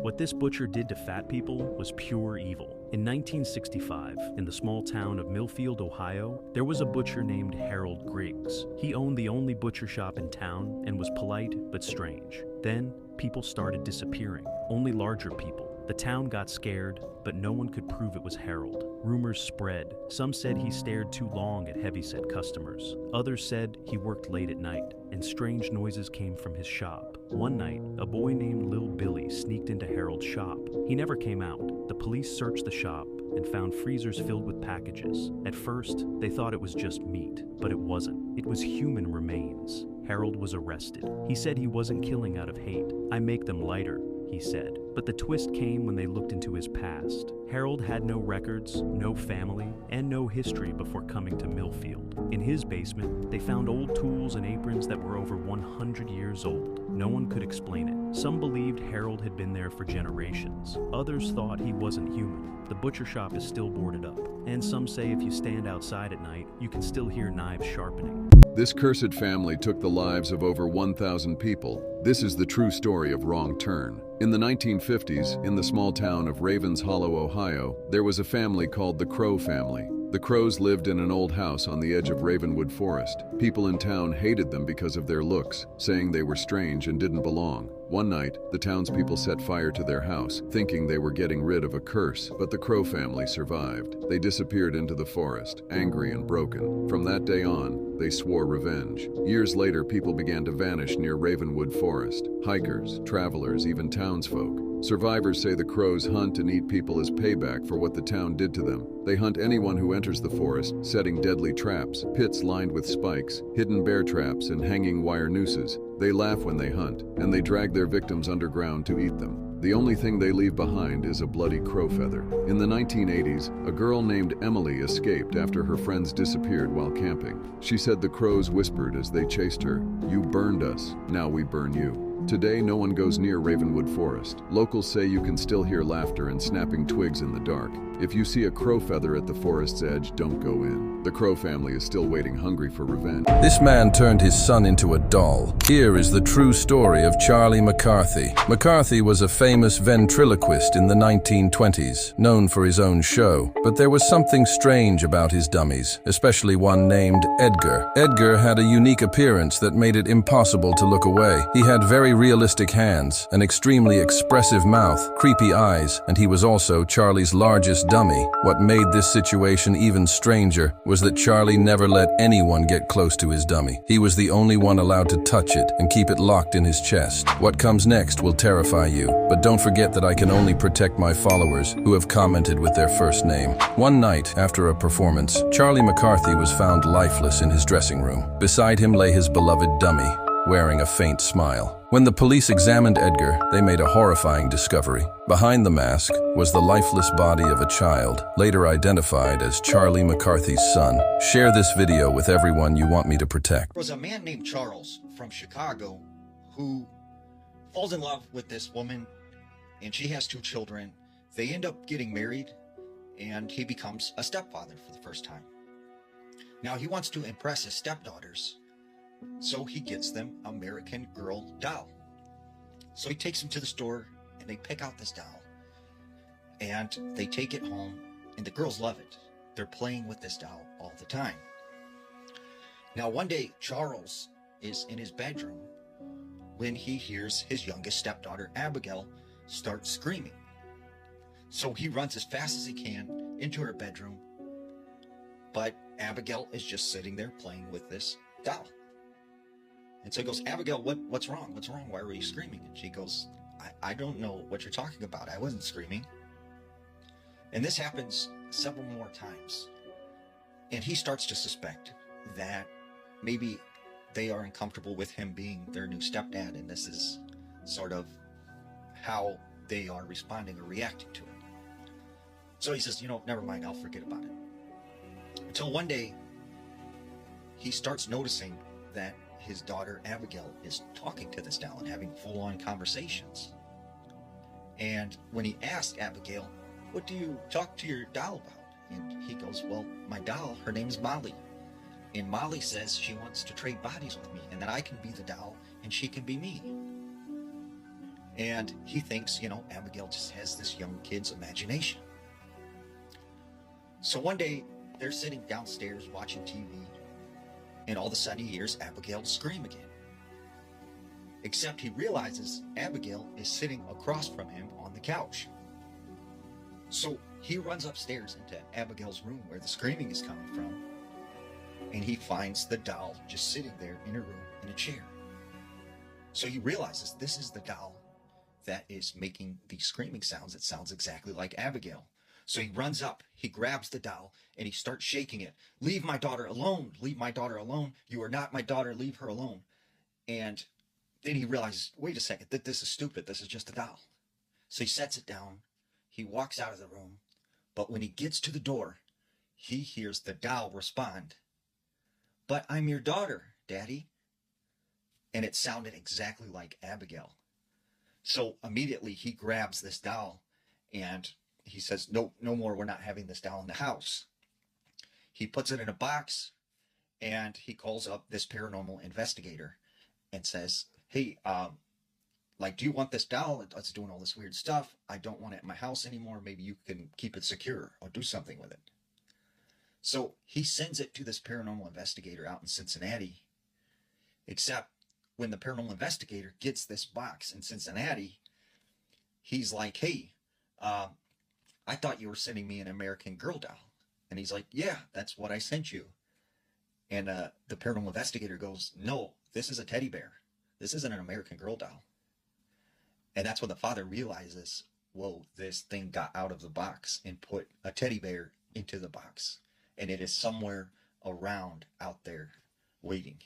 What this butcher did to fat people was pure evil. In 1965, in the small town of Millfield, Ohio, there was a butcher named Harold Griggs. He owned the only butcher shop in town and was polite but strange. Then, people started disappearing, only larger people. The town got scared, but no one could prove it was Harold. Rumors spread. Some said he stared too long at heavyset customers. Others said he worked late at night, and strange noises came from his shop. One night, a boy named Lil Billy sneaked into Harold's shop. He never came out. The police searched the shop and found freezers filled with packages. At first, they thought it was just meat, but it wasn't. It was human remains. Harold was arrested. He said he wasn't killing out of hate. "I make them lighter," he said. But the twist came when they looked into his past. Harold had no records, no family, and no history before coming to Millfield. In his basement, they found old tools and aprons that were over 100 years old. No one could explain it. Some believed Harold had been there for generations. Others thought he wasn't human. The butcher shop is still boarded up, and some say if you stand outside at night, you can still hear knives sharpening. This cursed family took the lives of over 1,000 people. This is the true story of Wrong Turn. In the 1950s, in the small town of Ravens Hollow, Ohio, there was a family called the Crow family. The Crows lived in an old house on the edge of Ravenwood Forest. People in town hated them because of their looks, saying they were strange and didn't belong. One night, the townspeople set fire to their house, thinking they were getting rid of a curse, but the Crow family survived. They disappeared into the forest, angry and broken. From that day on, they swore revenge. Years later, people began to vanish near Ravenwood Forest. Hikers, travelers, even townsfolk. Survivors say the Crows hunt and eat people as payback for what the town did to them. They hunt anyone who enters the forest, setting deadly traps, pits lined with spikes, hidden bear traps, and hanging wire nooses. They laugh when they hunt, and they drag their victims underground to eat them. The only thing they leave behind is a bloody crow feather. In the 1980s, a girl named Emily escaped after her friends disappeared while camping. She said the crows whispered as they chased her, "You burned us, now we burn you." Today, no one goes near Ravenwood Forest. Locals say you can still hear laughter and snapping twigs in the dark. If you see a crow feather at the forest's edge, don't go in. The Crow family is still waiting hungry for revenge. This man turned his son into a doll. Here is the true story of Charlie McCarthy. McCarthy was a famous ventriloquist in the 1920s, known for his own show. But there was something strange about his dummies, especially one named Edgar. Edgar had a unique appearance that made it impossible to look away. He had very realistic hands, an extremely expressive mouth, creepy eyes, and he was also Charlie's largest dummy. What made this situation even stranger was that Charlie never let anyone get close to his dummy. He was the only one allowed to touch it and keep it locked in his chest. What comes next will terrify you, but don't forget that I can only protect my followers who have commented with their first name. One night, after a performance, Charlie McCarthy was found lifeless in his dressing room. Beside him lay his beloved dummy, wearing a faint smile. When the police examined Edgar, they made a horrifying discovery. Behind the mask was the lifeless body of a child, later identified as Charlie McCarthy's son. Share this video with everyone you want me to protect. There was a man named Charles from Chicago who falls in love with this woman, and she has 2 children. They end up getting married, and he becomes a stepfather for the first time. Now he wants to impress his stepdaughters, so he gets them American Girl doll. So he takes them to the store and they pick out this doll and they take it home, and the girls love it. They're playing with this doll all the time. Now one day Charles is in his bedroom when he hears his youngest stepdaughter Abigail start screaming. So he runs as fast as he can into her bedroom, but Abigail is just sitting there playing with this doll. And so he goes, "Abigail, what's wrong? What's wrong? Why were you screaming?" And she goes, I don't know what you're talking about. I wasn't screaming." And this happens several more times. And he starts to suspect that maybe they are uncomfortable with him being their new stepdad, and this is sort of how they are responding or reacting to it. So he says, never mind, I'll forget about it. Until one day, he starts noticing that his daughter Abigail is talking to this doll and having full-on conversations. And when he asked Abigail, "What do you talk to your doll about?" And he goes, "Well, my doll, her name's Molly. And Molly says she wants to trade bodies with me, and that I can be the doll and she can be me." And he thinks, Abigail just has this young kid's imagination. So one day, they're sitting downstairs watching TV, and all of a sudden he hears Abigail scream again. Except he realizes Abigail is sitting across from him on the couch. So he runs upstairs into Abigail's room where the screaming is coming from, and he finds the doll just sitting there in her room in a chair. So he realizes this is the doll that is making the screaming sounds. It sounds exactly like Abigail. So he runs up, he grabs the doll, and he starts shaking it. "Leave my daughter alone. Leave my daughter alone. You are not my daughter. Leave her alone." And then he realizes, wait a second, that this is stupid. This is just a doll. So he sets it down. He walks out of the room. But when he gets to the door, he hears the doll respond, "But I'm your daughter, Daddy." And it sounded exactly like Abigail. So immediately he grabs this doll and he says, "No more. We're not having this doll in the house." He puts it in a box and he calls up this paranormal investigator and says, "Hey, do you want this doll? It's doing all this weird stuff. I don't want it in my house anymore. Maybe you can keep it secure or do something with it." So he sends it to this paranormal investigator out in Cincinnati. Except when the paranormal investigator gets this box in Cincinnati, he's like, "Hey, I thought you were sending me an American Girl doll." And he's like, "Yeah, that's what I sent you." And the paranormal investigator goes, "No, this is a teddy bear. This isn't an American Girl doll." And that's when the father realizes, whoa, this thing got out of the box and put a teddy bear into the box. And it is somewhere around out there waiting.